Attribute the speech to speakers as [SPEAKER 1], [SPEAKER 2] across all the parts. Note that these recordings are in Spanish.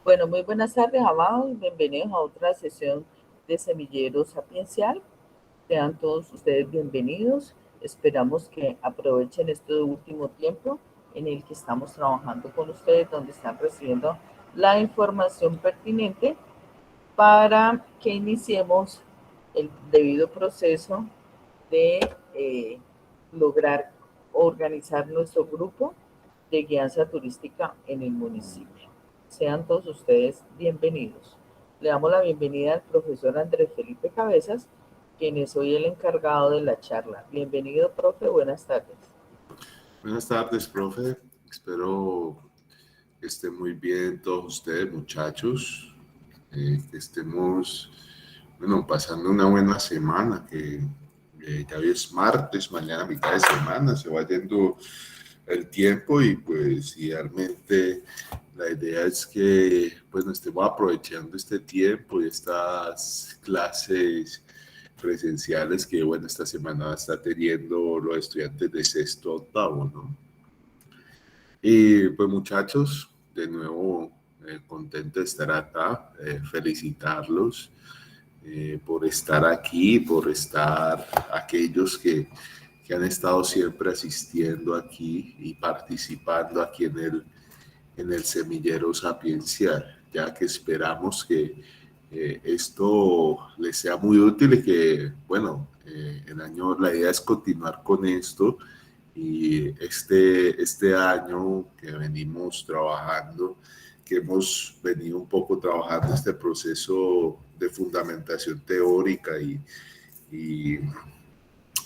[SPEAKER 1] Bueno, muy buenas tardes, amados. Bienvenidos a otra sesión de Semillero Sapiencial. Sean todos ustedes bienvenidos. Esperamos que aprovechen este último tiempo en el que estamos trabajando con ustedes, donde están recibiendo la información pertinente para que iniciemos el debido proceso de lograr organizar nuestro grupo de guianza turística en el municipio. Sean todos ustedes bienvenidos. Le damos la bienvenida al profesor Andrés Felipe Cabezas, quien es hoy el encargado de la charla. Bienvenido, profe. Buenas tardes.
[SPEAKER 2] Buenas tardes, profe. Espero que estén muy bien todos ustedes, muchachos. Que estemos, pasando una buena semana, que ya hoy es martes, mañana mitad de semana, se va yendo el tiempo y pues idealmente la idea es que pues nos estemos aprovechando este tiempo y estas clases presenciales que bueno, esta semana está teniendo los estudiantes de sexto octavo, ¿no? Y pues muchachos, de nuevo contento de estar acá, felicitarlos por estar aquí, por estar aquellos que han estado siempre asistiendo aquí y participando aquí en el semillero sapiencial, ya que esperamos que esto les sea muy útil y que, bueno, la idea es continuar con esto y este año que venimos trabajando, que hemos venido un poco trabajando este proceso de fundamentación teórica y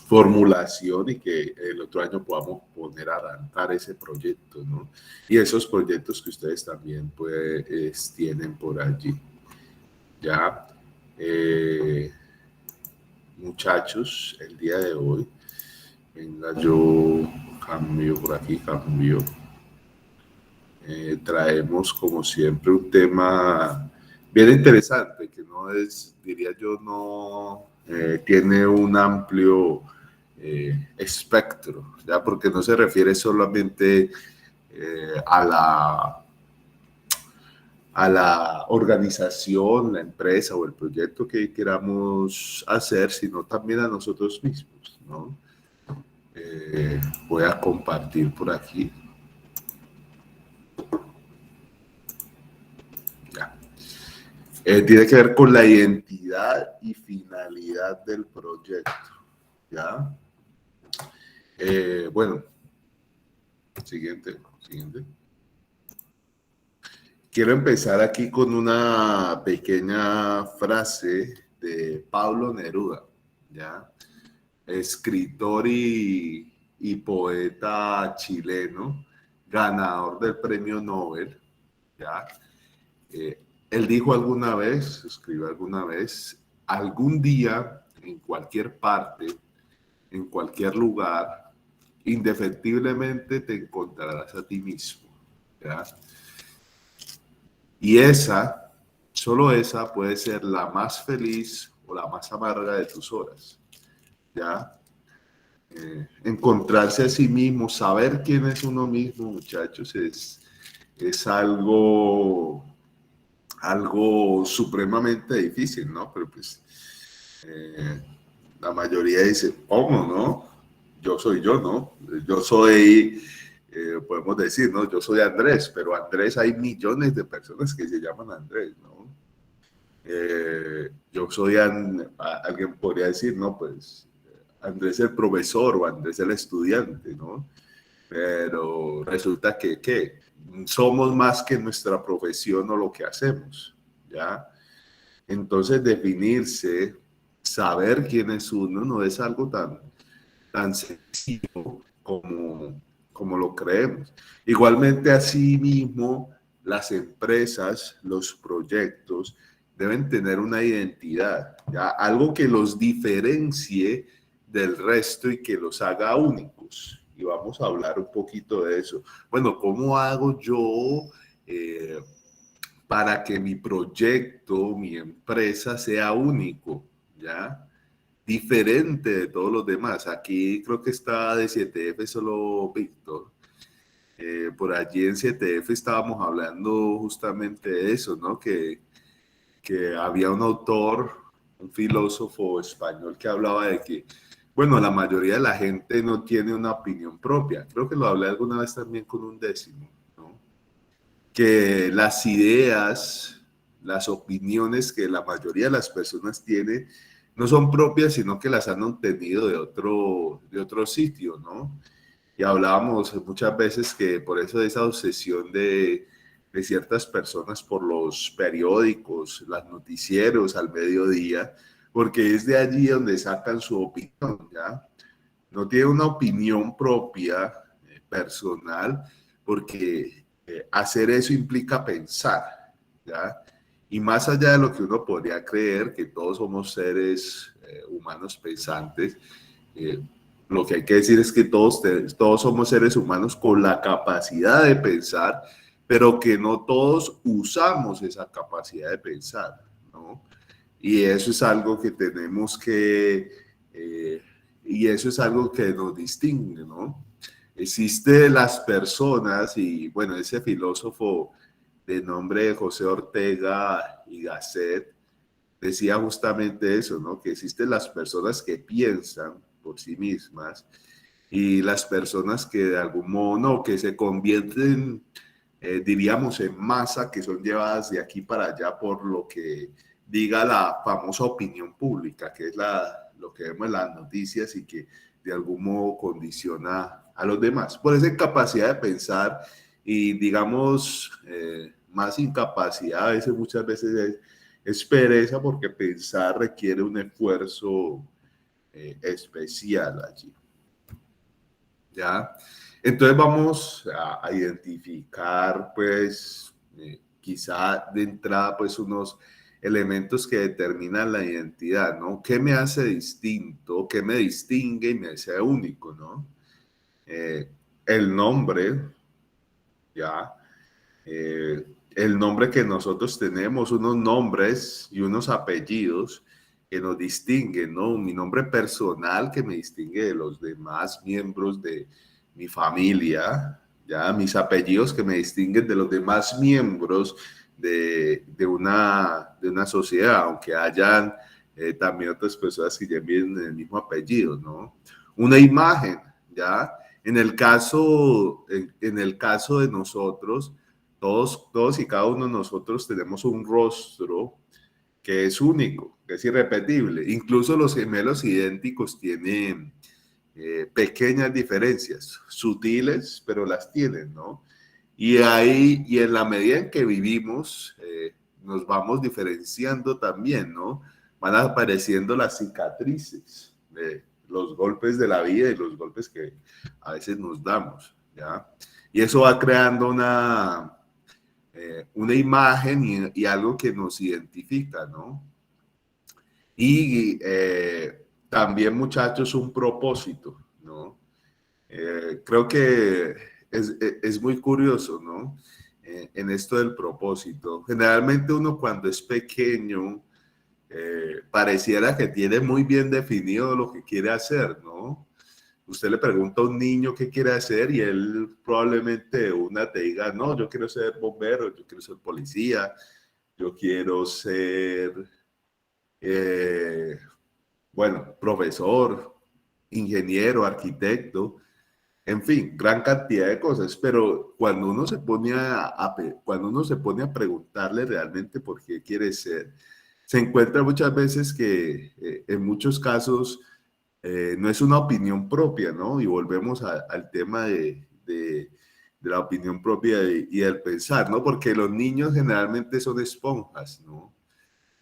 [SPEAKER 2] formulación y que el otro año podamos poner a arrancar ese proyecto, ¿no? Y esos proyectos que ustedes también pues tienen por allí. Ya, muchachos, el día de hoy, venga, yo cambio por aquí, cambio. Traemos como siempre un tema bien interesante que no es, diría yo, no tiene un amplio espectro, ¿ya? Porque no se refiere solamente a la organización, la empresa o el proyecto que queramos hacer, sino también a nosotros mismos, ¿no? Voy a compartir por aquí. Ya. Tiene que ver con la identidad y finalidad del proyecto, ¿ya? Bueno, siguiente. Quiero empezar aquí con una pequeña frase de Pablo Neruda, ¿ya? Escritor y poeta chileno, ganador del premio Nobel, ¿ya? Él dijo alguna vez, escribió alguna vez, algún día, en cualquier parte, en cualquier lugar, indefectiblemente te encontrarás a ti mismo, ¿ya? Y solo esa puede ser la más feliz o la más amarga de tus horas, ¿ya? Encontrarse a sí mismo, saber quién es uno mismo, muchachos, es algo supremamente difícil, ¿no? Pero pues la mayoría dice, ¿cómo, no? Yo soy yo, ¿no? Yo soy, podemos decir, ¿no? Yo soy Andrés, pero Andrés hay millones de personas que se llaman Andrés, ¿no? Yo soy, alguien podría decir, ¿no? Pues Andrés el profesor o Andrés el estudiante, ¿no? Pero resulta que somos más que nuestra profesión o lo que hacemos, ¿ya? Entonces definirse, saber quién es uno, no es algo tan sencillo como lo creemos. Igualmente, así mismo, las empresas, los proyectos deben tener una identidad, ¿ya? Algo que los diferencie del resto y que los haga únicos. Y vamos a hablar un poquito de eso. Bueno, ¿cómo hago yo para que mi proyecto, mi empresa sea único? ¿Ya? Diferente de todos los demás. Aquí creo que está de 7F solo Víctor. por allí en CTF estábamos hablando justamente de eso, ¿no? Que había un autor, un filósofo español que hablaba de que, bueno, la mayoría de la gente no tiene una opinión propia. Creo que lo hablé alguna vez también con un décimo, ¿no? Que las ideas, las opiniones que la mayoría de las personas tienen no son propias, sino que las han obtenido de otro sitio, ¿no? Y hablábamos muchas veces que por eso de esa obsesión de ciertas personas por los periódicos, los noticieros al mediodía, porque es de allí donde sacan su opinión, ¿ya? No tiene una opinión propia, personal, porque hacer eso implica pensar, ¿ya? Y más allá de lo que uno podría creer, que todos somos seres humanos pensantes, eh, lo que hay que decir es que todos somos seres humanos con la capacidad de pensar, pero que no todos usamos esa capacidad de pensar, ¿no? Y eso es algo que tenemos que, y eso es algo que nos distingue, ¿no? Existen las personas, y bueno, ese filósofo de nombre José Ortega y Gasset decía justamente eso, ¿no? Que existen las personas que piensan por sí mismas y las personas que de algún modo no, que se convierten, diríamos, en masa, que son llevadas de aquí para allá por lo que diga la famosa opinión pública, que es lo que vemos en las noticias y que de algún modo condiciona a los demás. Por esa incapacidad de pensar y, digamos, más incapacidad, a veces, muchas veces es pereza, porque pensar requiere un esfuerzo especial allí. ¿Ya? Entonces vamos a identificar, pues, quizá de entrada, pues, unos elementos que determinan la identidad, ¿no? ¿Qué me hace distinto? ¿Qué me distingue y me hace único, ¿no? Eh, el nombre, ¿ya? El nombre que nosotros tenemos, unos nombres y unos apellidos que nos distinguen, ¿no? Mi nombre personal que me distingue de los demás miembros de mi familia, ya mis apellidos que me distinguen de los demás miembros de una sociedad, aunque hayan también otras personas que lleven el mismo apellido, ¿no? Una imagen, ¿ya? En el caso de nosotros, todos y cada uno de nosotros tenemos un rostro que es único, que es irrepetible. Incluso los gemelos idénticos tienen pequeñas diferencias, sutiles, pero las tienen, ¿no? Y ahí, y en la medida en que vivimos, nos vamos diferenciando también, ¿no? Van apareciendo las cicatrices de los golpes de la vida y los golpes que a veces nos damos, ¿ya? Y eso va creando una imagen y algo que nos identifica, ¿no? Y también, muchachos, un propósito, ¿no? Creo que es muy curioso, ¿no? En esto del propósito. Generalmente uno cuando es pequeño pareciera que tiene muy bien definido lo que quiere hacer, ¿no? Usted le pregunta a un niño qué quiere hacer y él probablemente una te diga, no, yo quiero ser bombero, yo quiero ser policía, yo quiero ser, eh, bueno, profesor, ingeniero, arquitecto, en fin, gran cantidad de cosas, pero cuando uno se pone cuando uno se pone a preguntarle realmente por qué quiere ser, se encuentra muchas veces que en muchos casos no es una opinión propia, ¿no? Y volvemos al tema de la opinión propia y del pensar, ¿no? Porque los niños generalmente son esponjas, ¿no?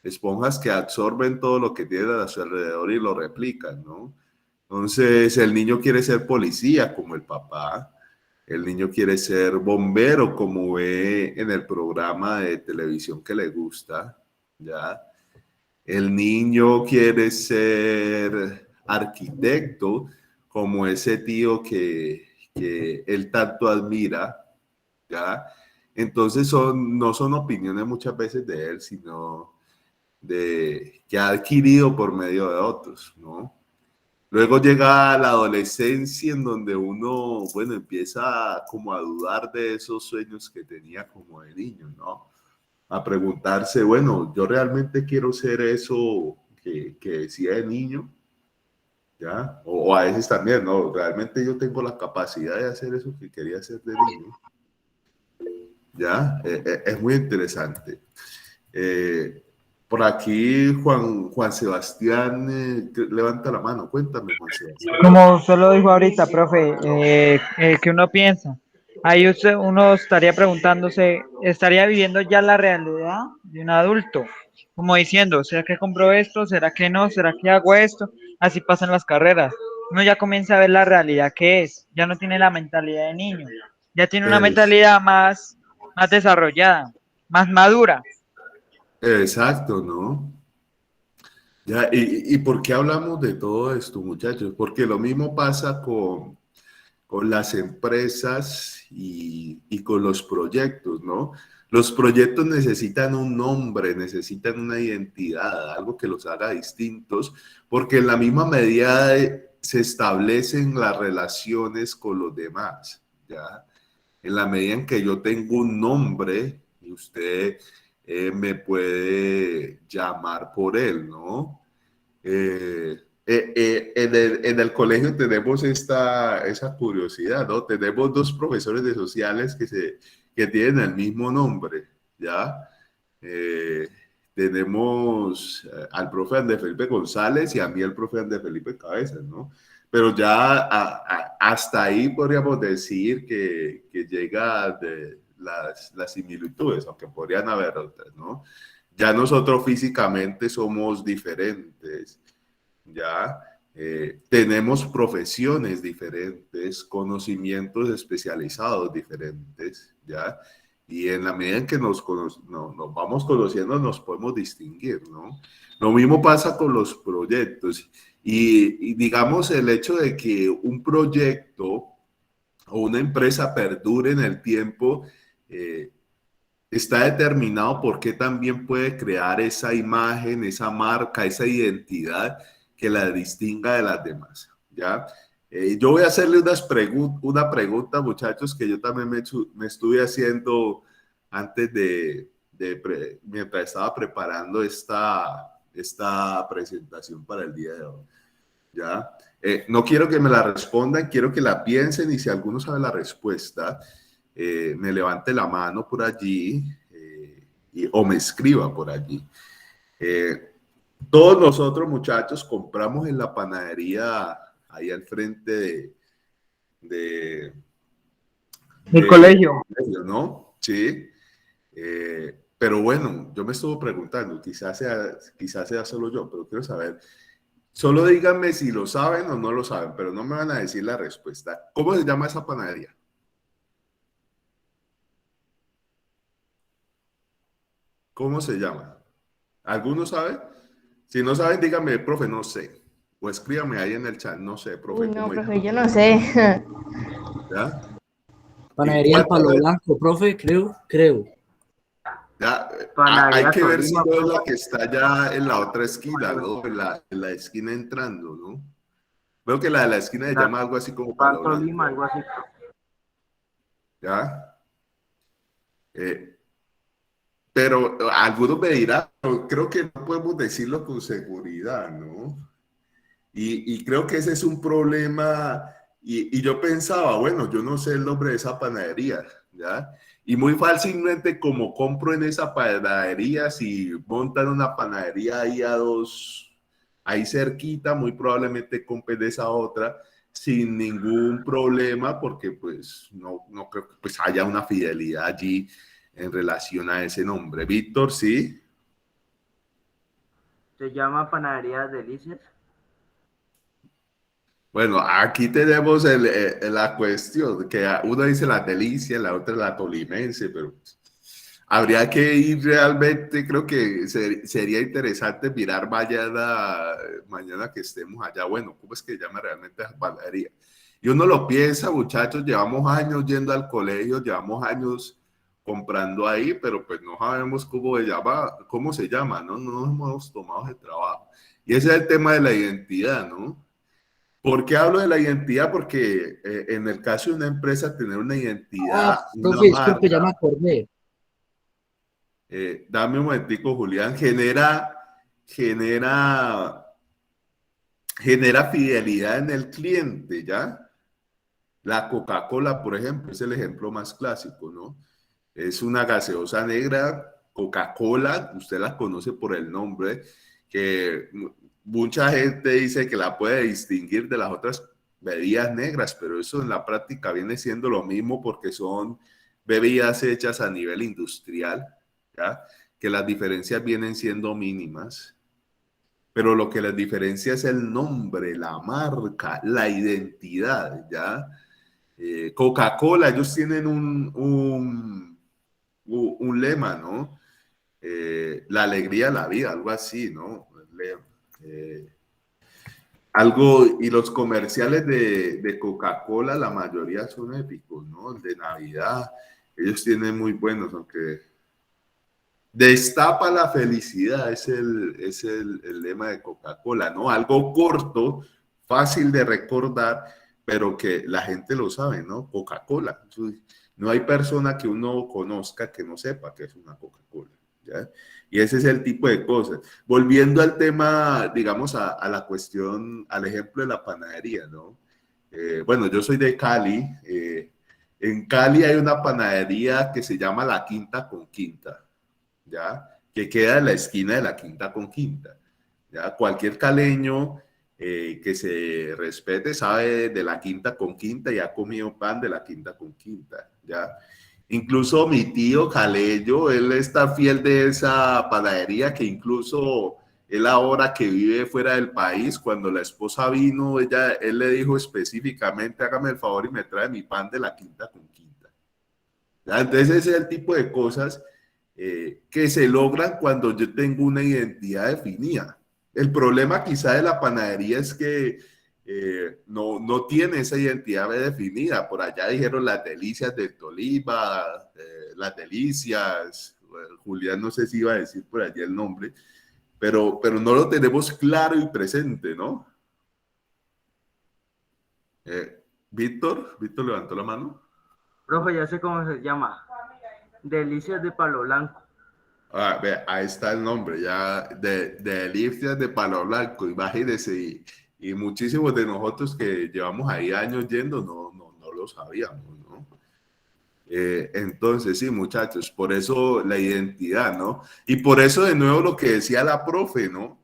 [SPEAKER 2] Esponjas que absorben todo lo que tienen a su alrededor y lo replican, ¿no? Entonces, el niño quiere ser policía como el papá, el niño quiere ser bombero como ve en el programa de televisión que le gusta, ¿ya? El niño quiere ser arquitecto como ese tío que él tanto admira, ¿ya? Entonces no son opiniones muchas veces de él, sino que ha adquirido por medio de otros, ¿no? Luego llega la adolescencia en donde uno, bueno, empieza como a dudar de esos sueños que tenía como de niño, ¿no? A preguntarse, bueno, yo realmente quiero ser eso que decía de niño, ¿ya? O a veces también, ¿no? Realmente yo tengo la capacidad de hacer eso que quería hacer de niño, ¿ya? Es muy interesante. Eh, por aquí Juan Sebastián levanta la mano. Cuéntame, Juan Sebastián.
[SPEAKER 3] Como usted lo dijo ahorita, profe, que uno piensa, ahí uno estaría preguntándose, ¿estaría viviendo ya la realidad de un adulto? Como diciendo, ¿será que compro esto? ¿Será que no? ¿Será que hago esto? Así pasan las carreras. Uno ya comienza a ver la realidad que es, ya no tiene la mentalidad de niño, ya tiene una
[SPEAKER 2] Es,
[SPEAKER 3] mentalidad más desarrollada, más madura.
[SPEAKER 2] exacto, ¿no? Ya, y por qué hablamos de todo esto, muchachos? Porque lo mismo pasa con las empresas y con los proyectos, ¿no? Los proyectos necesitan un nombre, necesitan una identidad, algo que los haga distintos, porque en la misma medida se establecen las relaciones con los demás, ¿ya? En la medida en que yo tengo un nombre y usted me puede llamar por él, ¿no? En el colegio tenemos esa curiosidad, ¿no? Tenemos dos profesores de sociales que tienen el mismo nombre, ¿ya? Eh, tenemos al profe Andrés Felipe González y a mí el profe Andrés Felipe Cabezas, ¿no? Pero ya hasta ahí podríamos decir que llega de las similitudes, aunque podrían haber otras, ¿no? Ya nosotros físicamente somos diferentes, ya tenemos profesiones diferentes, conocimientos especializados diferentes, ya, y en la medida en que nos vamos conociendo nos podemos distinguir, ¿no? Lo mismo pasa con los proyectos y digamos el hecho de que un proyecto o una empresa perdure en el tiempo, eh, está determinado por qué también puede crear esa imagen, esa marca, esa identidad que la distinga de las demás, ¿ya? Yo voy a hacerle una pregunta, muchachos, que yo también me estuve haciendo antes mientras estaba preparando esta presentación para el día de hoy, ¿ya? No quiero que me la respondan, quiero que la piensen y si alguno sabe la respuesta, me levante la mano por allí o me escriba por allí. Eh, todos nosotros, muchachos, compramos en la panadería ahí al frente de,
[SPEAKER 3] El
[SPEAKER 2] de
[SPEAKER 3] colegio.
[SPEAKER 2] ¿no? Sí. Pero bueno, yo me estuve preguntando, quizás sea solo yo, pero quiero saber, solo díganme si lo saben o no lo saben, pero no me van a decir la respuesta. ¿Cómo se llama esa panadería? ¿Cómo se llama? ¿Alguno sabe? Si no saben, díganme, profe, no sé. O escríbame ahí en el chat, no sé,
[SPEAKER 4] Uy,
[SPEAKER 2] profe,
[SPEAKER 4] no,
[SPEAKER 2] ¿cómo
[SPEAKER 4] profe,
[SPEAKER 2] llama?
[SPEAKER 4] yo no sé.
[SPEAKER 2] ¿Ya? ¿Y
[SPEAKER 5] Panadería El Palo
[SPEAKER 2] cuántas?
[SPEAKER 5] Blanco, profe, creo.
[SPEAKER 2] Ya, hay
[SPEAKER 6] Panadería
[SPEAKER 2] que ver si
[SPEAKER 6] Tolima,
[SPEAKER 2] no es
[SPEAKER 6] profe.
[SPEAKER 2] la que está ya en la otra esquina, ¿no? En la esquina entrando, ¿no? Veo que la de la esquina se
[SPEAKER 6] La
[SPEAKER 2] llama algo así como Palo
[SPEAKER 6] Pan
[SPEAKER 2] Blanco,
[SPEAKER 6] Tolima, algo así.
[SPEAKER 2] ¿ya? Eh, pero algunos me dirán, pero creo que no podemos decirlo con seguridad, ¿no? Y creo que ese es un problema. Y yo pensaba, bueno, yo no sé el nombre de esa panadería, ¿ya? Y muy fácilmente, como compro en esa panadería, si montan una panadería ahí cerquita, muy probablemente compren de esa otra sin ningún problema, porque pues no creo que pues haya una fidelidad allí en relación a ese nombre. Víctor, ¿sí?
[SPEAKER 6] Se llama Panadería Delicias.
[SPEAKER 2] Bueno, aquí tenemos la cuestión, que uno dice la delicia, la otra la tolimense, pero habría que ir realmente, creo que sería interesante mirar mañana que estemos allá, bueno, ¿cómo es que se llama realmente la panadería? Y uno lo piensa, muchachos, llevamos años yendo al colegio, llevamos años comprando ahí, pero pues no sabemos cómo se llama, ¿no? No nos hemos tomado ese trabajo. Y ese es el tema de la identidad, ¿no? ¿Por qué hablo de la identidad? Porque en el caso de una empresa, tener una
[SPEAKER 5] Ah,
[SPEAKER 2] identidad, una
[SPEAKER 5] profe, disculpe, ya me
[SPEAKER 2] marca,
[SPEAKER 5] acordé.
[SPEAKER 2] dame un momentico, Julián, genera, genera fidelidad en el cliente, ¿ya? La Coca-Cola, por ejemplo, es el ejemplo más clásico, ¿no? Es una gaseosa negra, Coca-Cola, usted la conoce por el nombre, que mucha gente dice que la puede distinguir de las otras bebidas negras, pero eso en la práctica viene siendo lo mismo porque son bebidas hechas a nivel industrial, ¿ya? Que las diferencias vienen siendo mínimas, pero lo que las diferencia es el nombre, la marca, la identidad, ¿ya? Coca-Cola, ellos tienen un lema, ¿no? La alegría de la vida, algo así, ¿no? Eh, algo, y los comerciales de Coca-Cola, la mayoría son épicos, ¿no? El de Navidad, ellos tienen muy buenos, aunque destapa la felicidad, es el lema de Coca-Cola, ¿no? Algo corto, fácil de recordar, pero que la gente lo sabe, ¿no? Coca-Cola. No hay persona que uno conozca que no sepa que es una Coca-Cola, ¿ya? Y ese es el tipo de cosas. Volviendo al tema, digamos, a la cuestión, al ejemplo de la panadería, ¿no? Bueno, yo soy de Cali. En Cali hay una panadería que se llama La Quinta con Quinta, ¿ya? Que queda en la esquina de la Quinta con Quinta, ¿ya? Cualquier caleño que se respete sabe de la Quinta con Quinta y ha comido pan de la Quinta con Quinta, ¿ya? Incluso mi tío Caleyo, él está fiel de esa panadería que incluso él ahora que vive fuera del país, cuando la esposa vino, él le dijo específicamente, hágame el favor y me trae mi pan de la Quinta con Quinta. ¿Ya? Entonces ese es el tipo de cosas que se logran cuando yo tengo una identidad definida. El problema quizá de la panadería es que no tiene esa identidad definida. Por allá dijeron las delicias del Tolima, las delicias, Julián no sé si iba a decir por allá el nombre, pero no lo tenemos claro y presente, ¿no? Víctor levantó la mano.
[SPEAKER 6] Profe, ya sé cómo se llama. Delicias de palo blanco.
[SPEAKER 2] Ah, ve, ahí está el nombre, ya de Delicias de Palo Blanco, imagínense, y muchísimos de nosotros que llevamos ahí años yendo no lo sabíamos, ¿no? Entonces, sí, muchachos, por eso la identidad, ¿no? Y por eso, de nuevo, lo que decía la profe, ¿no?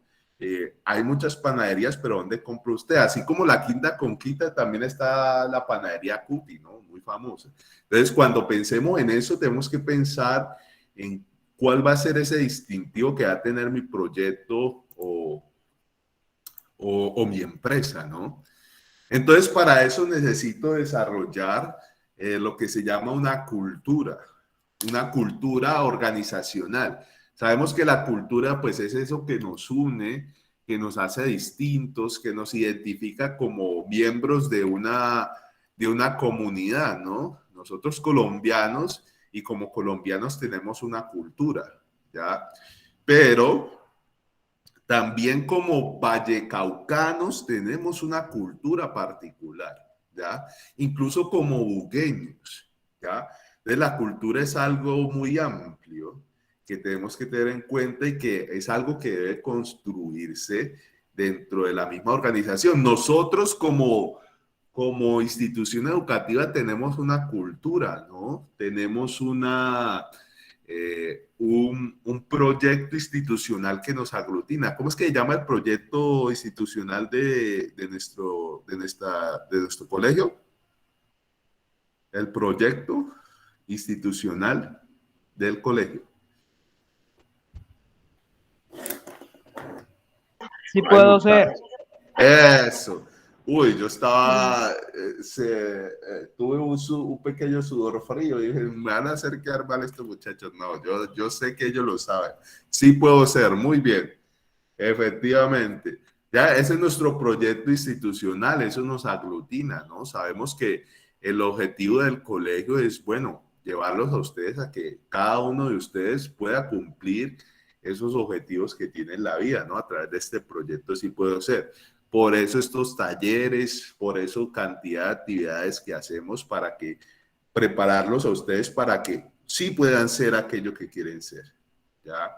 [SPEAKER 2] Hay muchas panaderías, pero ¿dónde compra usted? Así como la Quinta con Quinta, también está la panadería Cuti, ¿no? Muy famosa. Entonces, cuando pensemos en eso, tenemos que pensar en cuál va a ser ese distintivo que va a tener mi proyecto o mi empresa, ¿no? Entonces, para eso necesito desarrollar lo que se llama una cultura organizacional. Sabemos que la cultura, pues, es eso que nos une, que nos hace distintos, que nos identifica como miembros de una comunidad, ¿no? Nosotros colombianos, y como colombianos tenemos una cultura, ¿ya? Pero también como vallecaucanos tenemos una cultura particular, ¿ya? Incluso como bugueños, ¿ya? Entonces la cultura es algo muy amplio que tenemos que tener en cuenta y que es algo que debe construirse dentro de la misma organización. Nosotros como institución educativa tenemos una cultura, ¿no? Tenemos un proyecto institucional que nos aglutina. ¿Cómo es que se llama el proyecto institucional de nuestro colegio? El proyecto institucional del colegio.
[SPEAKER 3] Sí puedo ser.
[SPEAKER 2] Eso. Uy, yo estaba, tuve un pequeño sudor frío y dije, me van a hacer quedar mal estos muchachos. No, yo sé que ellos lo saben. Sí puedo ser, muy bien. Efectivamente. Ya, ese es nuestro proyecto institucional, eso nos aglutina, ¿no? Sabemos que el objetivo del colegio es, bueno, llevarlos a ustedes a que cada uno de ustedes pueda cumplir esos objetivos que tiene en la vida, ¿no? A través de este proyecto sí puedo ser. por eso estos talleres, por eso cantidad de actividades que hacemos para que prepararlos a ustedes para que sí puedan ser aquello que quieren ser, ¿ya?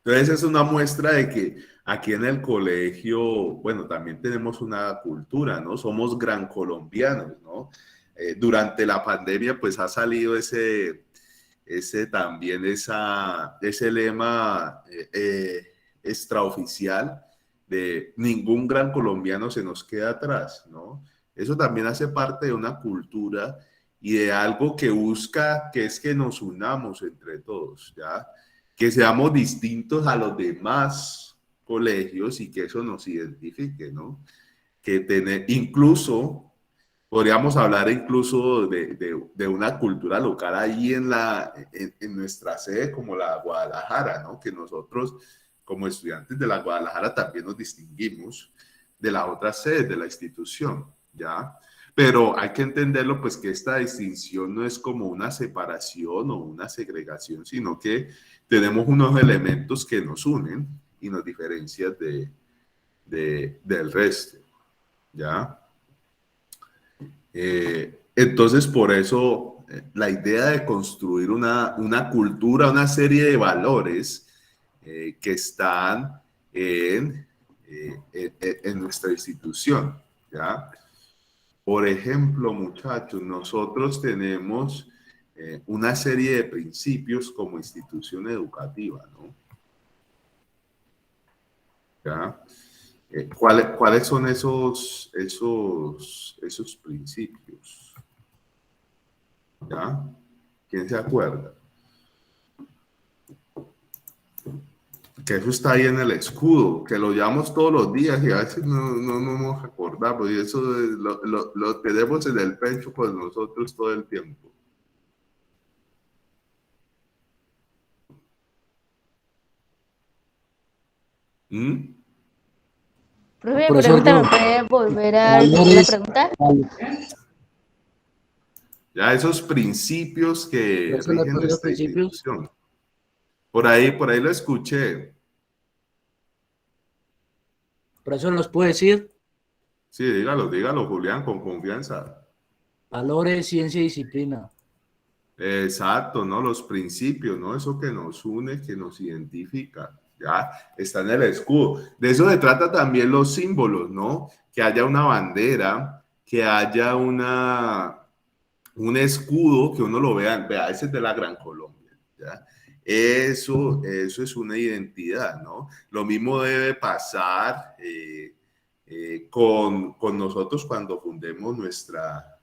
[SPEAKER 2] Entonces es una muestra de que aquí en el colegio, bueno, también tenemos una cultura, ¿no? Somos gran colombianos, ¿no? Durante la pandemia, pues ha salido ese lema extraoficial de ningún gran colombiano se nos queda atrás, ¿no? Eso también hace parte de una cultura y de algo que busca, que es que nos unamos entre todos, ¿ya? Que seamos distintos a los demás colegios y que eso nos identifique, ¿no? Que incluso, podríamos hablar incluso de una cultura local ahí en nuestra sede como la Guadalajara, ¿no? Que nosotros como estudiantes de la Guadalajara también nos distinguimos de las otras sedes de la institución, ¿ya? Pero hay que entenderlo, pues, que esta distinción no es como una separación o una segregación, sino que tenemos unos elementos que nos unen y nos diferencian del resto, ¿ya? Entonces, por eso, la idea de construir una cultura, una serie de valores que están en nuestra institución, ¿ya? Por ejemplo, muchachos, nosotros tenemos una serie de principios como institución educativa, ¿no? ¿Ya? ¿Cuáles son esos principios? ¿Ya? ¿Quién se acuerda? Que eso está ahí en el escudo, que lo llamamos todos los días y a veces no nos acordamos, y eso lo tenemos en el pecho con nosotros todo el tiempo.
[SPEAKER 4] Profe,
[SPEAKER 5] Profesor,
[SPEAKER 4] pregunta,
[SPEAKER 5] yo,
[SPEAKER 4] ¿me puede volver a repetir la
[SPEAKER 5] valores,
[SPEAKER 4] pregunta?
[SPEAKER 2] Ya esos principios que
[SPEAKER 5] ¿cuáles son
[SPEAKER 2] rigen
[SPEAKER 5] los
[SPEAKER 2] nuestra
[SPEAKER 5] principios?
[SPEAKER 2] institución. Por ahí lo escuché.
[SPEAKER 5] Profesor, ¿los puede decir?
[SPEAKER 2] Sí, dígalo, Julián, con confianza.
[SPEAKER 5] Valores, ciencia y disciplina.
[SPEAKER 2] Exacto, ¿no? Los principios, ¿no? Eso que nos une, que nos identifica, ¿ya? Está en el escudo. De eso se trata también los símbolos, ¿no? Que haya una bandera, que haya un escudo, que uno lo vea, ese es de la Gran Colombia, ¿ya? Eso es una identidad, ¿no? Lo mismo debe pasar con nosotros cuando fundemos nuestra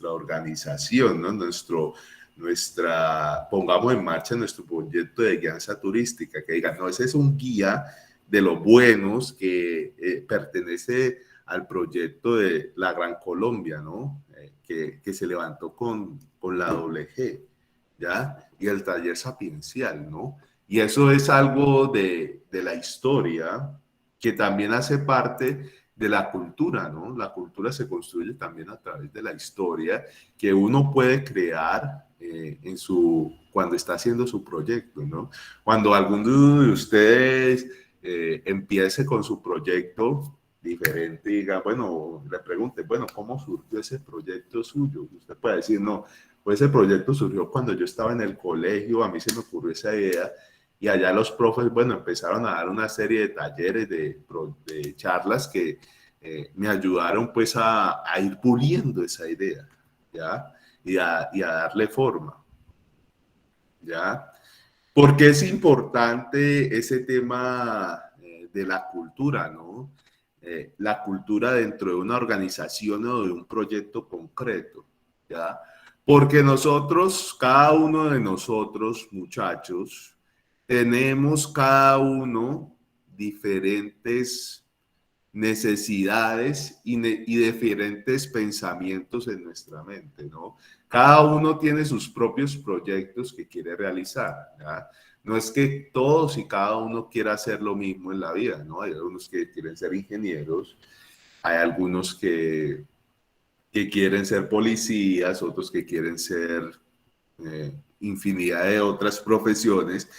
[SPEAKER 2] organización, ¿no? Pongamos en marcha nuestro proyecto de guianza turística, que digan, no, ese es un guía de los buenos que pertenece al proyecto de la Gran Colombia, ¿no? Que se levantó con la doble G, ¿ya? Y el taller sapiencial, ¿no? Y eso es algo de la historia que también hace parte de la cultura, ¿no? La cultura se construye también a través de la historia que uno puede crear cuando está haciendo su proyecto, ¿no? Cuando alguno de ustedes empiece con su proyecto diferente y diga, bueno, le pregunte, bueno, ¿cómo surgió ese proyecto suyo? Usted puede decir, no, pues ese proyecto surgió cuando yo estaba en el colegio, a mí se me ocurrió esa idea y allá los profes, bueno, empezaron a dar una serie de talleres, de charlas que me ayudaron pues a ir puliendo esa idea, ¿ya? Y a darle forma, ¿ya? Porque es importante ese tema de la cultura, ¿no? La cultura dentro de una organización o de un proyecto concreto, ¿ya? Porque nosotros, cada uno de nosotros, muchachos, tenemos cada uno diferentes necesidades y diferentes pensamientos en nuestra mente, ¿no? Cada uno tiene sus propios proyectos que quiere realizar, ¿ya? No es que todos y cada uno quiera hacer lo mismo en la vida, ¿no? Hay algunos que quieren ser ingenieros, hay algunos que quieren ser policías, otros que quieren ser infinidad de otras profesiones,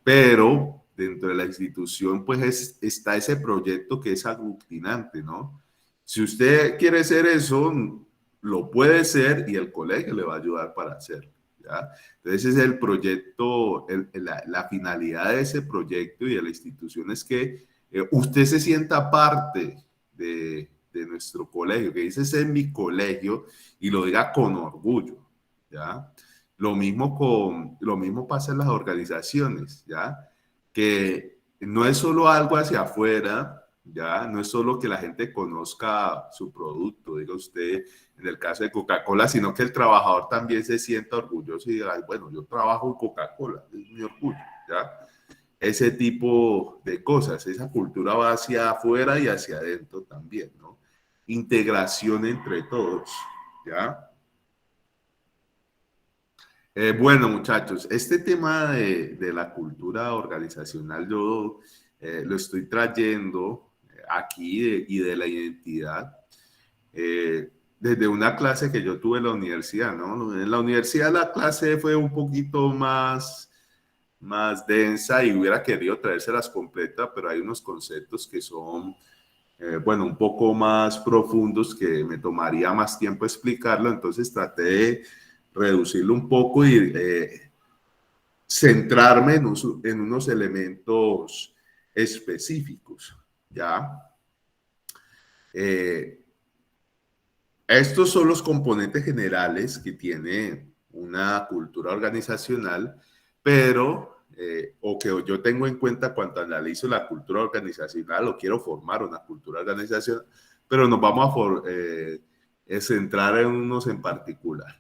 [SPEAKER 2] pero dentro de la institución, pues está ese proyecto que es aglutinante, ¿no? Si usted quiere hacer eso, lo puede ser y el colegio le va a ayudar para hacerlo, ¿ya? Entonces, ese es el proyecto, la finalidad de ese proyecto y de la institución es que usted se sienta parte de nuestro colegio, que dice ese es mi colegio y lo diga con orgullo, ¿ya? Lo mismo pasa en las organizaciones, ¿ya? Que no es solo algo hacia afuera, ¿ya? No es solo que la gente conozca su producto, diga usted, en el caso de Coca-Cola, sino que el trabajador también se sienta orgulloso y diga, "Ay, bueno, yo trabajo en Coca-Cola, es mi orgullo", ¿ya? Ese tipo de cosas, esa cultura va hacia afuera y hacia adentro también, ¿no? Integración entre todos, ¿ya? Bueno, muchachos, este tema de la cultura organizacional yo lo estoy trayendo aquí y de la identidad desde una clase que yo tuve en la universidad, ¿no? En la universidad la clase fue un poquito más densa y hubiera querido traérselas completas, pero hay unos conceptos que son, bueno, un poco más profundos que me tomaría más tiempo explicarlo, entonces traté de reducirlo un poco y centrarme en unos elementos específicos, ¿ya? Estos son los componentes generales que tiene una cultura organizacional, pero, o que yo tengo en cuenta cuando analizo la cultura organizacional o quiero formar una cultura organizacional, pero nos vamos a centrar en unos en particular.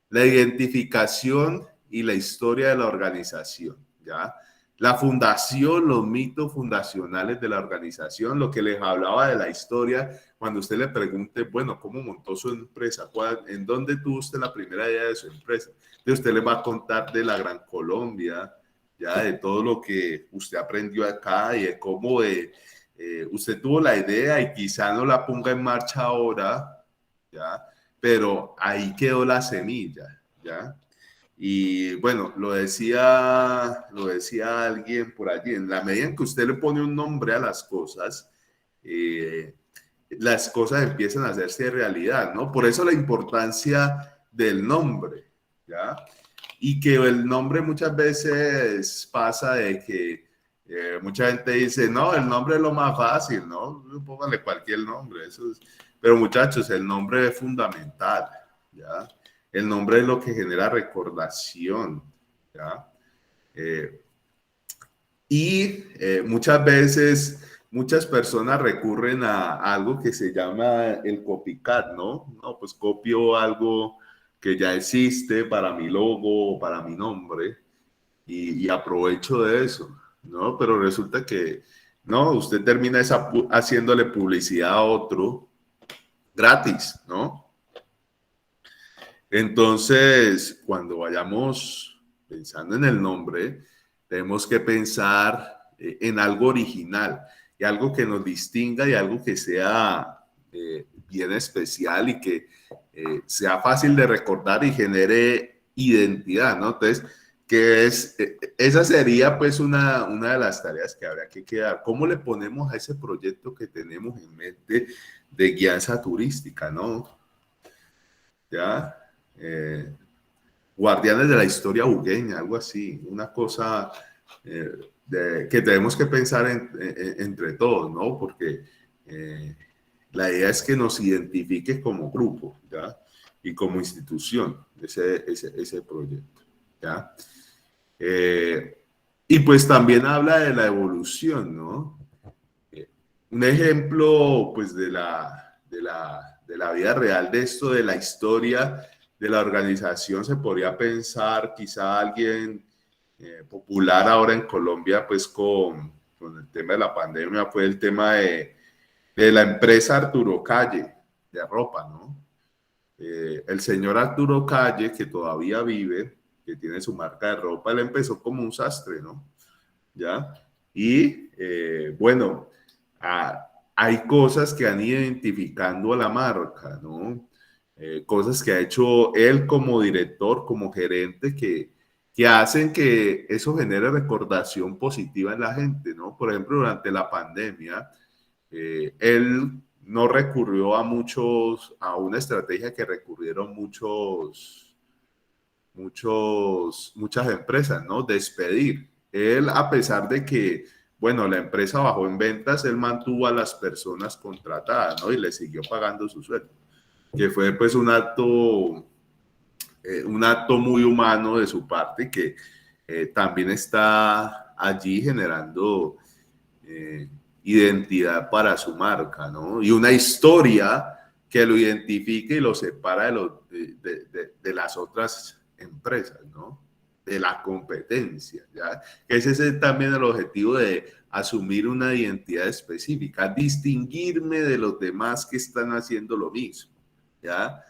[SPEAKER 2] La identificación y la historia de la organización, ¿ya? La fundación, los mitos fundacionales de la organización, lo que les hablaba de la historia, cuando usted le pregunte, bueno, ¿cómo montó su empresa? ¿En dónde tuvo usted la primera idea de su empresa? Entonces usted le va a contar de la Gran Colombia, ya de todo lo que usted aprendió acá y de cómo usted tuvo la idea y quizá no la ponga en marcha ahora, ¿ya? Pero ahí quedó la semilla, ¿ya? Y bueno, lo decía alguien por allí, en la medida en que usted le pone un nombre a las cosas empiezan a hacerse realidad, ¿no? Por eso la importancia del nombre, ¿ya? Y que el nombre muchas veces pasa de que mucha gente dice, no, el nombre es lo más fácil, ¿no? Póngale cualquier nombre, eso es. Pero muchachos, el nombre es fundamental, ¿ya? El nombre es lo que genera recordación, ¿ya? Muchas veces, muchas personas recurren a algo que se llama el copycat, ¿no? No, pues copio algo que ya existe para mi logo o para mi nombre y aprovecho de eso, ¿no? Pero resulta que, no, usted termina haciéndole publicidad a otro gratis, ¿no? Entonces, cuando vayamos pensando en el nombre, tenemos que pensar en algo original y algo que nos distinga y algo que sea bien especial y que sea fácil de recordar y genere identidad, ¿no? Entonces, esa sería pues una de las tareas que habría que quedar. ¿Cómo le ponemos a ese proyecto que tenemos en mente de guianza turística, ¿no? ¿Ya? Guardianes de la historia bugueña, algo así, una cosa que tenemos que pensar entre todos, ¿no? Porque la idea es que nos identifique como grupo, ¿ya? Y como institución, ese proyecto, ¿ya? Y pues también habla de la evolución, ¿no? Un ejemplo, pues, de la vida real de esto, de la historia de la organización, se podría pensar quizá alguien popular ahora en Colombia, pues con el tema de la pandemia, fue el tema de la empresa Arturo Calle, de ropa, ¿no? El señor Arturo Calle, que todavía vive, que tiene su marca de ropa, él empezó como un sastre, ¿no? ¿Ya? Y bueno, hay cosas que han ido identificando a la marca, ¿no? Cosas que ha hecho él como director, como gerente, que que hacen que eso genere recordación positiva en la gente, ¿no? Por ejemplo, durante la pandemia, él no recurrió a una estrategia que recurrieron muchas empresas, ¿no? Despedir. Él, a pesar de que, bueno, la empresa bajó en ventas, él mantuvo a las personas contratadas, ¿no? Y le siguió pagando su sueldo, que fue pues un acto muy humano de su parte que también está allí generando identidad para su marca, ¿no? Y una historia que lo identifique y lo separa de las otras empresas, ¿no? De la competencia, ¿ya? Ese es también el objetivo de asumir una identidad específica, distinguirme de los demás que están haciendo lo mismo, ¿ya?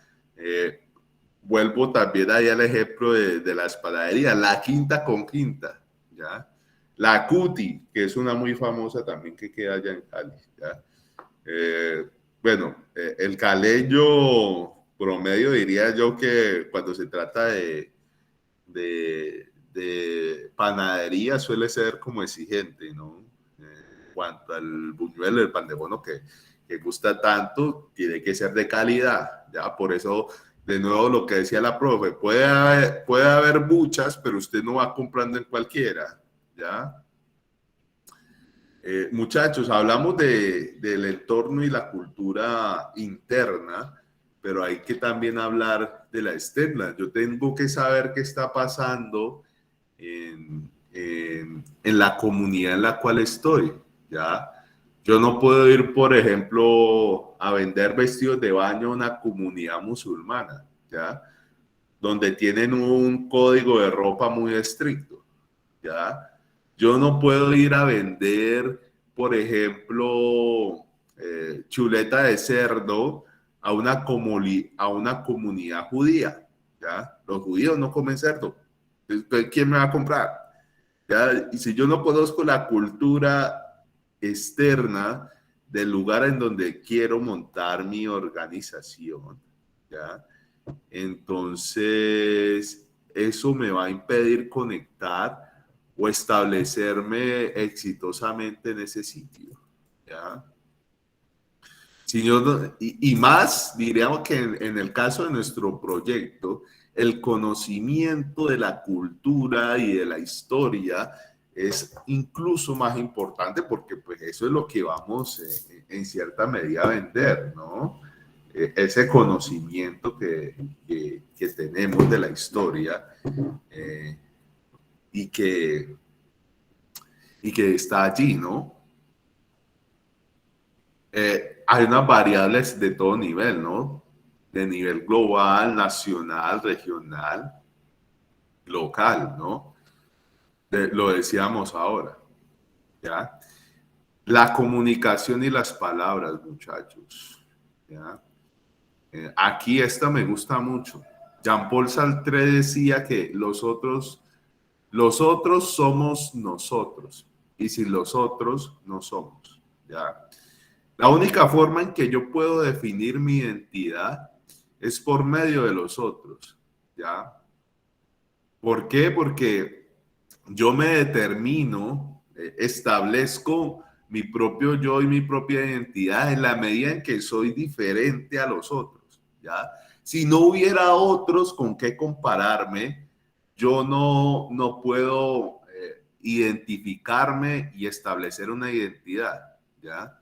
[SPEAKER 2] Vuelvo también ahí al ejemplo de las panaderías, la quinta con quinta, ¿ya? La Cuti, que es una muy famosa también que queda allá en Cali, ¿ya? Bueno, el caleño promedio diría yo que cuando se trata de panadería suele ser como exigente, ¿no? En cuanto al buñuelo, el pan de bono que gusta tanto, tiene que ser de calidad, ¿ya? Por eso, de nuevo, lo que decía la profe, puede haber muchas, pero usted no va comprando en cualquiera, ¿ya? Muchachos, hablamos del entorno y la cultura interna, pero hay que también hablar de la externa. Yo tengo que saber qué está pasando en la comunidad en la cual estoy, ¿ya? Yo no puedo ir, por ejemplo, a vender vestidos de baño a una comunidad musulmana, ¿ya? Donde tienen un código de ropa muy estricto, ¿ya? Yo no puedo ir a vender, por ejemplo, chuleta de cerdo a una comunidad judía, ¿ya? Los judíos no comen cerdo. Entonces, ¿quién me va a comprar? ¿Ya? Y si yo no conozco la cultura externa del lugar en donde quiero montar mi organización, ¿ya? Entonces, eso me va a impedir conectar o establecerme exitosamente en ese sitio, ¿ya? Si yo y más, diríamos que en el caso de nuestro proyecto, el conocimiento de la cultura y de la historia es incluso más importante porque pues eso es lo que vamos en cierta medida a vender, ¿no? Ese conocimiento que tenemos de la historia y que está allí, ¿no? Hay unas variables de todo nivel, ¿no? De nivel global, nacional, regional, local, ¿no? Lo decíamos ahora, ¿ya? La comunicación y las palabras, muchachos, ¿ya? Aquí esta me gusta mucho. Jean-Paul Sartre decía que los otros somos nosotros y sin los otros no somos, ¿ya? La única forma en que yo puedo definir mi identidad es por medio de los otros, ¿ya? ¿Por qué? Porque yo me determino, establezco mi propio yo y mi propia identidad en la medida en que soy diferente a los otros, ¿ya? Si no hubiera otros con qué compararme, yo no puedo identificarme y establecer una identidad, ¿ya?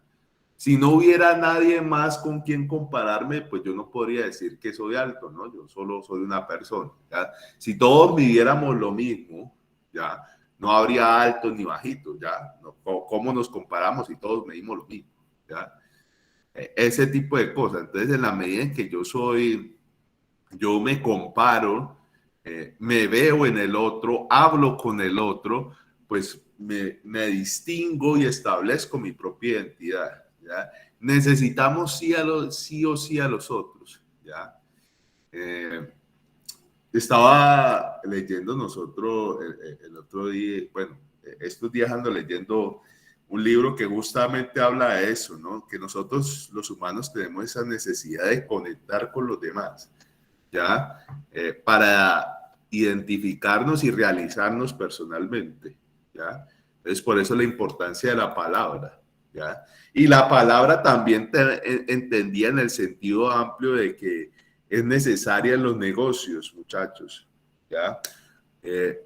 [SPEAKER 2] Si no hubiera nadie más con quien compararme, pues yo no podría decir que soy alto, ¿no? Yo solo soy una persona, ¿ya? Si todos midiéramos lo mismo, ¿ya? No habría altos ni bajitos, ¿ya? No, ¿cómo nos comparamos si todos medimos lo mismo, ¿ya? Ese tipo de cosas. Entonces, en la medida en que yo me comparo, me veo en el otro, hablo con el otro, pues me distingo y establezco mi propia identidad, ¿ya? Necesitamos sí o sí a los otros, ¿ya? Estaba leyendo nosotros el otro día, bueno, estos días ando leyendo un libro que justamente habla de eso, ¿no? Que nosotros los humanos tenemos esa necesidad de conectar con los demás, ¿ya? Para identificarnos y realizarnos personalmente, ¿ya? Entonces, por eso la importancia de la palabra, ¿ya? Y la palabra también entendía en el sentido amplio de que es necesaria en los negocios, muchachos, ¿ya?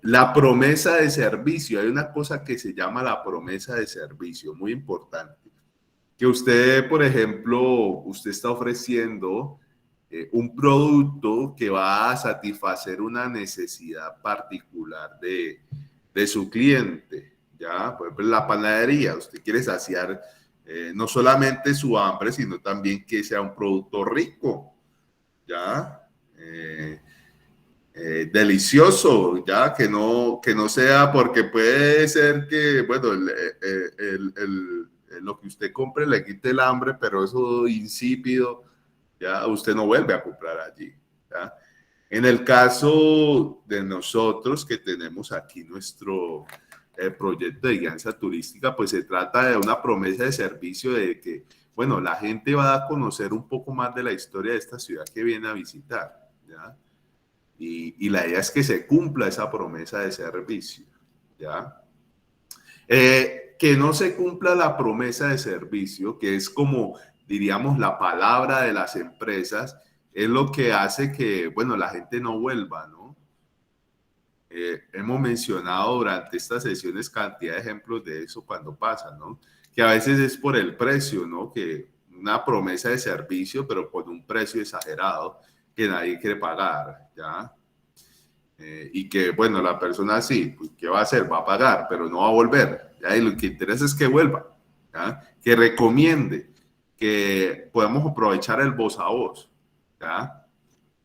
[SPEAKER 2] La promesa de servicio, hay una cosa que se llama la promesa de servicio, muy importante, que usted, por ejemplo, usted está ofreciendo un producto que va a satisfacer una necesidad particular de su cliente, ¿ya? Por ejemplo, en la panadería, usted quiere saciar no solamente su hambre, sino también que sea un producto rico, ¿ya? Delicioso, ya que no sea, porque puede ser que, bueno, lo que usted compre le quite el hambre, pero eso insípido, ya usted no vuelve a comprar allí, ¿ya? En el caso de nosotros que tenemos aquí nuestro proyecto de guianza turística, pues se trata de una promesa de servicio de que, bueno, la gente va a conocer un poco más de la historia de esta ciudad que viene a visitar, ¿ya? Y la idea es que se cumpla esa promesa de servicio, ¿ya? Que no se cumpla la promesa de servicio, que es como, diríamos, la palabra de las empresas, es lo que hace que, bueno, la gente no vuelva, ¿no? Hemos mencionado durante estas sesiones cantidad de ejemplos de eso cuando pasa, ¿no? Que a veces es por el precio, ¿no? Que una promesa de servicio, pero por un precio exagerado que nadie quiere pagar, ¿ya? Y que, bueno, la persona sí, pues, ¿qué va a hacer? Va a pagar, pero no va a volver, ¿ya? Y lo que interesa es que vuelva, ¿ya? Que recomiende, que podamos aprovechar el voz a voz, ¿ya?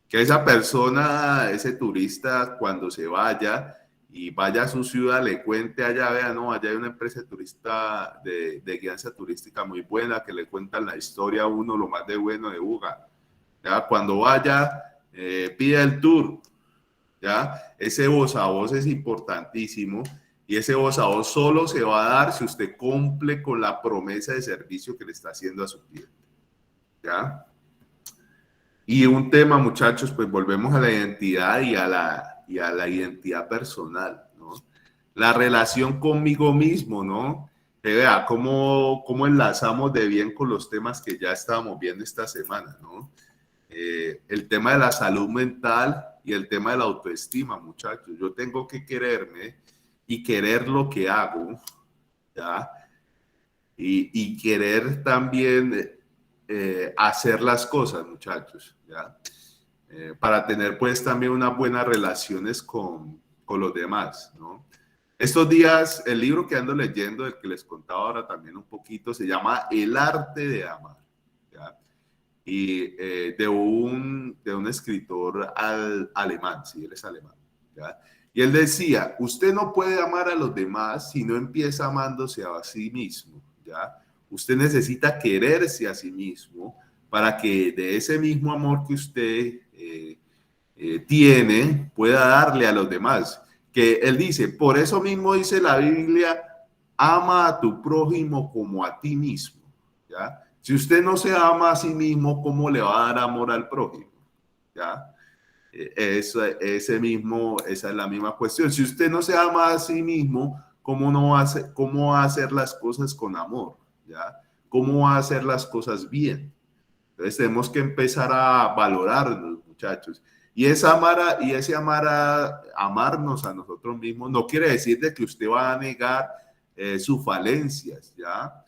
[SPEAKER 2] Que esa persona, ese turista, cuando se vaya y vaya a su ciudad, le cuente allá, vea, no, allá hay una empresa turista de guianza turística muy buena, que le cuentan la historia a uno, lo más de bueno de Buga. ¿Ya? Cuando vaya, pida el tour, ¿ya? Ese voz a voz es importantísimo y ese voz a voz solo se va a dar si usted cumple con la promesa de servicio que le está haciendo a su cliente, ¿ya? Y un tema, muchachos, pues volvemos a la identidad y a la identidad personal, ¿no? La relación conmigo mismo, ¿no? Que vea cómo enlazamos de bien con los temas que ya estábamos viendo esta semana, ¿no? El tema de la salud mental y el tema de la autoestima, muchachos. Yo tengo que quererme y querer lo que hago, ¿ya? Y querer también hacer las cosas, muchachos, ¿ya? Para tener pues también unas buenas relaciones con los demás, ¿no? Estos días, el libro que ando leyendo, el que les contaba ahora también un poquito, se llama El arte de amar, ¿ya? Y de un escritor alemán, sí, él es alemán, ¿ya? Y él decía, usted no puede amar a los demás si no empieza amándose a sí mismo, ¿ya? Usted necesita quererse a sí mismo para que de ese mismo amor que usted tiene pueda darle a los demás. Que él dice, por eso mismo dice la Biblia, ama a tu prójimo como a ti mismo, ¿ya? Si usted no se ama a sí mismo, ¿cómo le va a dar amor al prójimo? ¿Ya? Esa es la misma cuestión. Si usted no se ama a sí mismo, ¿cómo va a hacer las cosas con amor? ¿Ya? ¿Cómo va a hacer las cosas bien? Entonces tenemos que empezar a valorarnos, muchachos. Y amarnos a nosotros mismos no quiere decir de que usted va a negar sus falencias, ¿ya?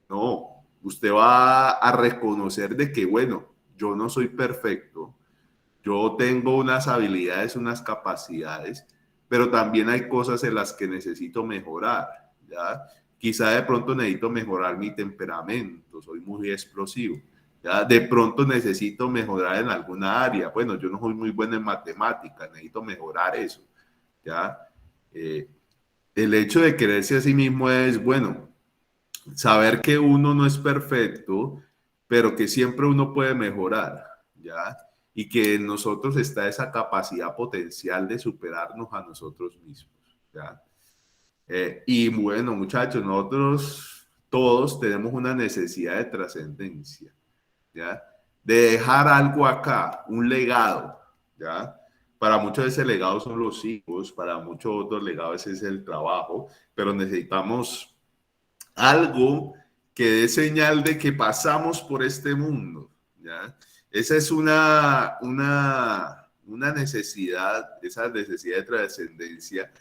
[SPEAKER 2] No, usted va a reconocer de que, bueno, yo no soy perfecto, yo tengo unas habilidades, unas capacidades, pero también hay cosas en las que necesito mejorar, ¿ya? Quizá de pronto necesito mejorar mi temperamento, soy muy explosivo, ¿ya? De pronto necesito mejorar en alguna área. Bueno, yo no soy muy bueno en matemáticas, necesito mejorar eso, ¿ya? El hecho de quererse a sí mismo es, bueno, saber que uno no es perfecto, pero que siempre uno puede mejorar, ¿ya? Y que en nosotros está esa capacidad potencial de superarnos a nosotros mismos, ¿ya? Y bueno, muchachos, nosotros todos tenemos una necesidad de trascendencia, ¿ya? De dejar algo acá, un legado, ¿ya? Para muchos ese legado son los hijos, para muchos otros legados es el trabajo, pero necesitamos algo que dé señal de que pasamos por este mundo, ¿ya? Esa es una necesidad, esa necesidad de trascendencia,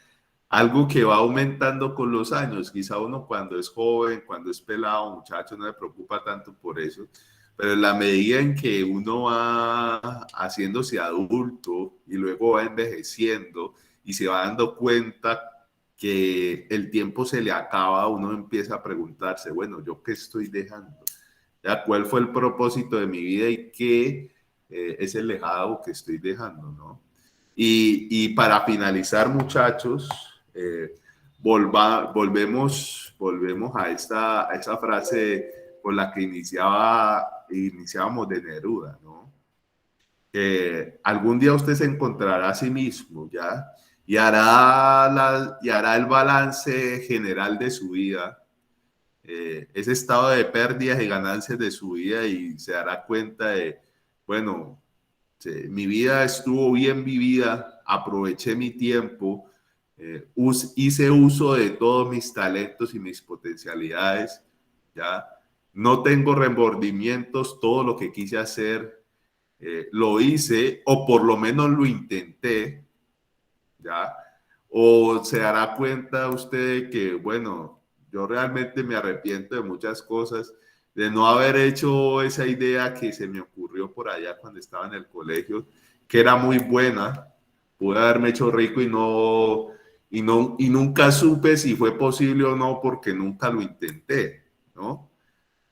[SPEAKER 2] algo que va aumentando con los años. Quizá uno cuando es joven, cuando es pelado, muchacho, no le preocupa tanto por eso, pero en la medida en que uno va haciéndose adulto y luego va envejeciendo y se va dando cuenta que el tiempo se le acaba, uno empieza a preguntarse, bueno, ¿yo qué estoy dejando? ¿Ya? ¿Cuál fue el propósito de mi vida y qué es el legado que estoy dejando, ¿no? Y para finalizar, muchachos, volvemos a esa frase con la que iniciábamos de Neruda, ¿no? Algún día usted se encontrará a sí mismo, ¿ya? Y hará el balance general de su vida, ese estado de pérdidas y ganancias de su vida, y se dará cuenta de, bueno, mi vida estuvo bien vivida, aproveché mi tiempo, hice uso de todos mis talentos y mis potencialidades, ¿ya? No tengo remordimientos, todo lo que quise hacer, lo hice, o por lo menos lo intenté, ¿ya? O se dará cuenta usted de que, bueno, yo realmente me arrepiento de muchas cosas, de no haber hecho esa idea que se me ocurrió por allá cuando estaba en el colegio, que era muy buena, pude haberme hecho rico y nunca supe si fue posible o no porque nunca lo intenté, ¿no?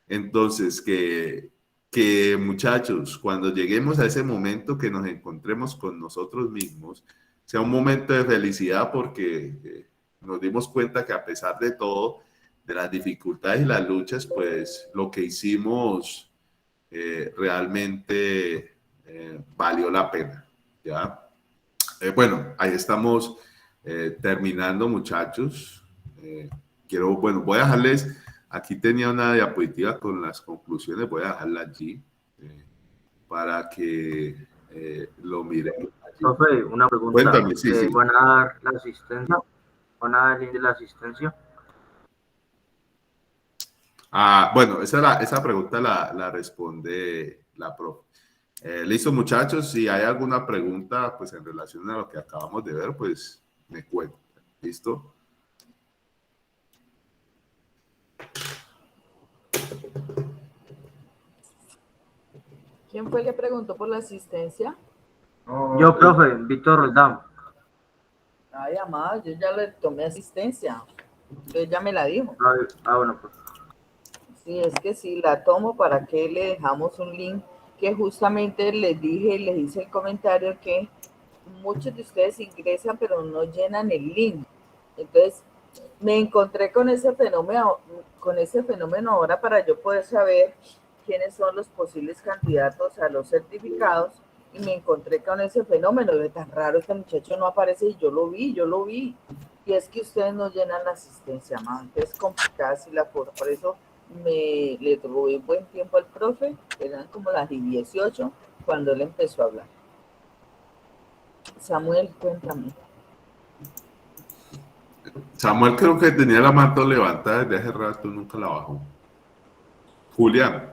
[SPEAKER 2] Entonces, que muchachos, cuando lleguemos a ese momento que nos encontremos con nosotros mismos, sea un momento de felicidad porque nos dimos cuenta que a pesar de todo, de las dificultades y las luchas, pues lo que hicimos realmente valió la pena, ¿ya? Bueno, ahí estamos terminando, muchachos. Bueno, voy a dejarles, aquí tenía una diapositiva con las conclusiones, voy a dejarla allí para que lo miren.
[SPEAKER 6] Profe, una pregunta.
[SPEAKER 2] Cuéntame, sí, sí.
[SPEAKER 6] ¿Van a dar la asistencia? ¿Van a dar el link de la asistencia?
[SPEAKER 2] Bueno, esa pregunta la responde la profe. Listo, muchachos, si hay alguna pregunta pues en relación a lo que acabamos de ver, pues me cuentan. ¿Listo?
[SPEAKER 1] ¿Quién fue el que preguntó por la asistencia?
[SPEAKER 6] Yo, profe, Víctor Roldán.
[SPEAKER 1] Ay, amada, yo ya le tomé asistencia. Usted ya me la dijo.
[SPEAKER 6] Bueno, pues.
[SPEAKER 1] Sí, es que si la tomo, ¿para qué le dejamos un link? Que justamente les dije, les hice el comentario que muchos de ustedes ingresan, pero no llenan el link. Entonces, me encontré con ese fenómeno ahora para yo poder saber quiénes son los posibles candidatos a los certificados, y me encontré con ese fenómeno de tan raro, este muchacho no aparece, y yo lo vi, y es que ustedes no llenan la asistencia, man, es complicada así la forma. Por eso le robé un buen tiempo al profe, eran como las 18 cuando él empezó a hablar. Samuel, cuéntame.
[SPEAKER 2] Samuel creo que tenía la mano levantada desde hace rato, nunca la bajó. Julián.